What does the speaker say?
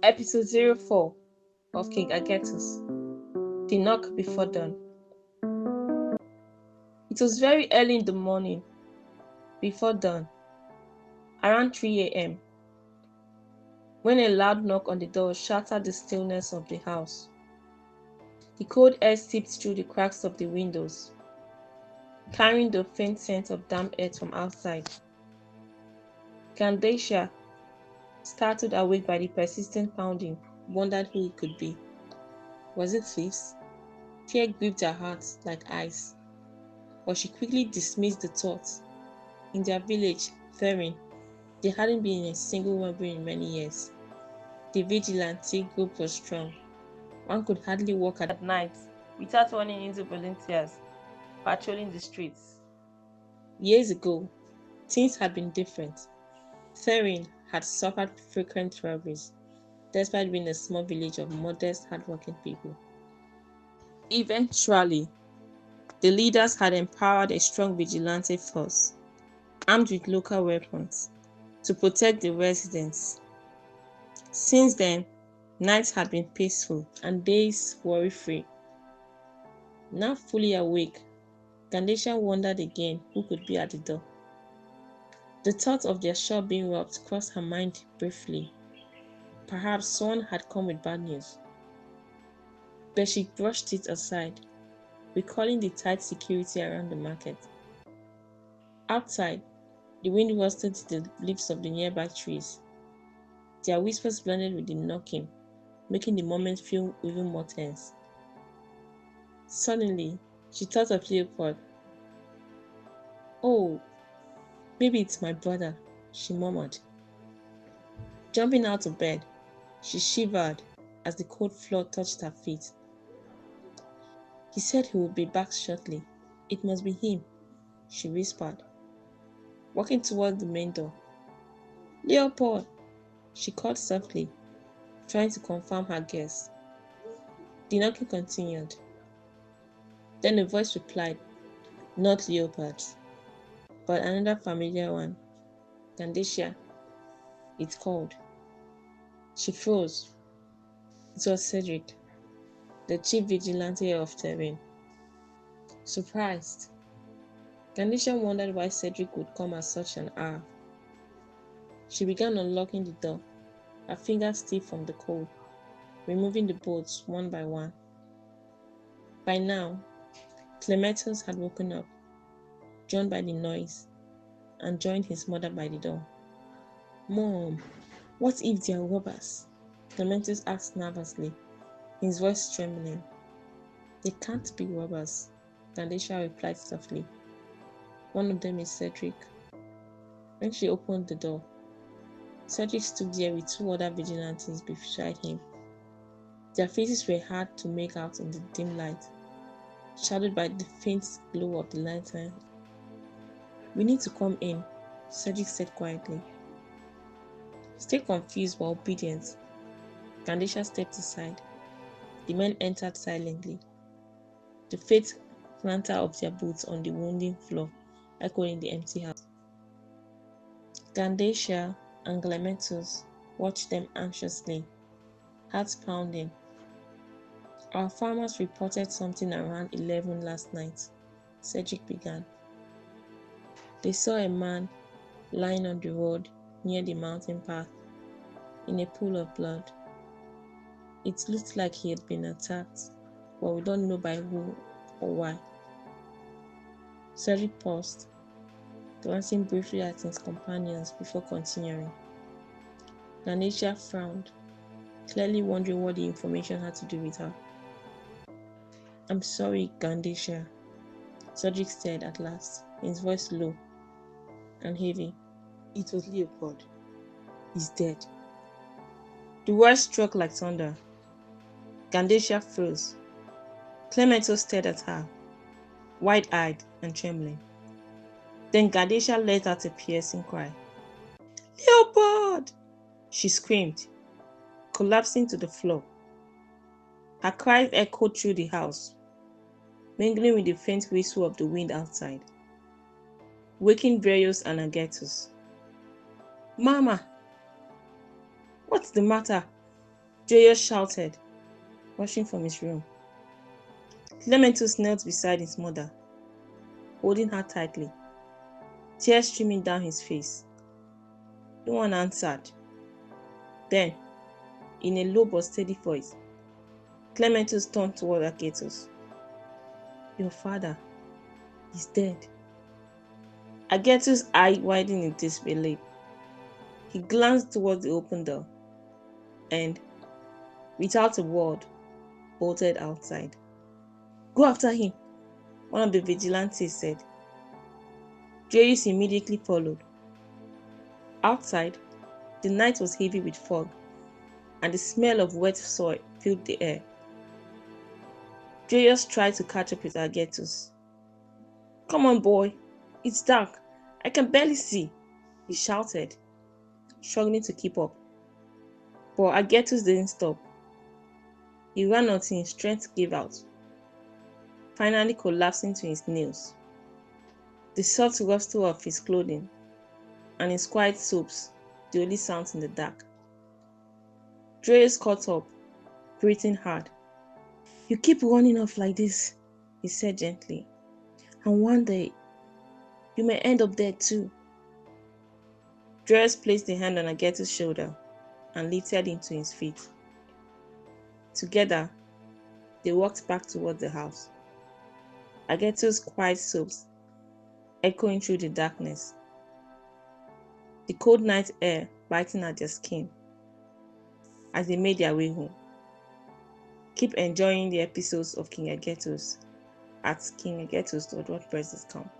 Episode 04 of King Agetus. The Knock Before Dawn. It was very early in the morning, before dawn, around 3 a.m., when a loud knock on the door shattered the stillness of the house. The cold air seeped through the cracks of the windows, carrying the faint scent of damp earth from outside. Gandecia, startled awake by the persistent pounding, wondered who it could be. Was it thieves? Fear gripped her heart like ice, but she quickly dismissed the thought. In their village, Therin, there hadn't been a single robbery in many years. The Vigilante group was strong. One could hardly walk at night without running into volunteers patrolling the streets. Years ago, things had been different. Therin had suffered frequent robberies, despite being a small village of modest, hardworking people. Eventually, the leaders had empowered a strong vigilante force, armed with local weapons, to protect the residents. Since then, nights had been peaceful and days worry-free. Now fully awake, Gandecia wondered again who could be at the door. The thought of their shop being robbed crossed her mind briefly. Perhaps someone had come with bad news. But she brushed it aside, recalling the tight security around the market. Outside, the wind rustled the leaves of the nearby trees. Their whispers blended with the knocking, making the moment feel even more tense. Suddenly, she thought of Leopold. "Oh, maybe it's my brother," she murmured. Jumping out of bed, she shivered as the cold floor touched her feet. "He said he would be back shortly. It must be him," she whispered, walking toward the main door. "Leopold!" she called softly, trying to confirm her guess. The knocking continued. Then a voice replied, not Leopard's, but another familiar one. "Gandecia," it called. She froze. It was Cedric, the chief vigilante of Therin. Surprised, Gandecia wondered why Cedric would come at such an hour. She began unlocking the door, her fingers stiff from the cold, removing the bolts one by one. By now, Clementus had woken up, drawn by the noise, and joined his mother by the door. "Mom, what if they are robbers?" Clementus asked nervously, his voice trembling. "They can't be robbers," Gandecia replied softly. "One of them is Cedric." When she opened the door, Cedric stood there with two other vigilantes beside him. Their faces were hard to make out in the dim light, shadowed by the faint glow of the lantern. "We need to come in," Cedric said quietly. Still confused but obedient, Gandecia stepped aside. The men entered silently. The faint clatter of their boots on the wooden floor echoed in the empty house. Gandecia and Clementus watched them anxiously, hearts pounding. "Our farmers reported something around 11 last night," Cedric began. "They saw a man lying on the road near the mountain path, in a pool of blood. It looked like he had been attacked, but we don't know by who or why." Cedric paused, glancing briefly at his companions before continuing. Gandecia frowned, clearly wondering what the information had to do with her. "I'm sorry, Gandecia," Cedric said at last, his voice low and heavy. "It was Leopold. He's dead." The words struck like thunder. Gandecia froze. Clementus stared at her, wide-eyed and trembling. Then Gandecia let out a piercing cry. "Leopold!" she screamed, collapsing to the floor. Her cries echoed through the house, mingling with the faint whistle of the wind outside, waking Brios and Agetus. "Mama! What's the matter?" Joyous shouted, rushing from his room. Clementus knelt beside his mother, holding her tightly, tears streaming down his face. No one answered. Then, in a low but steady voice, Clementus turned toward Agetus. Your father is dead. Agetus' eye widened in disbelief. He glanced toward the open door and, without a word, bolted outside. Go after him, one of the vigilantes said. Joyous immediately followed. Outside, the night was heavy with fog, and the smell of wet soil filled the air. Joyous tried to catch up with Agetus. Come on, boy. It's dark. I can barely see, he shouted, struggling to keep up. But Agetus didn't stop. He ran until his strength gave out, finally collapsing to his knees. The soft rustle of his clothing and his quiet sobs, the only sounds in the dark. Joyous caught up, breathing hard. You keep running off like this, he said gently, and one day you may end up dead too. Joyous placed a hand on Agetus' shoulder and lifted him to his feet. Together, they walked back toward the house. Agetus' quiet sobs echoing through the darkness, the cold night air biting at their skin as they made their way home. Keep enjoying the episodes of King Agetus at kingagetus.wordpress.com.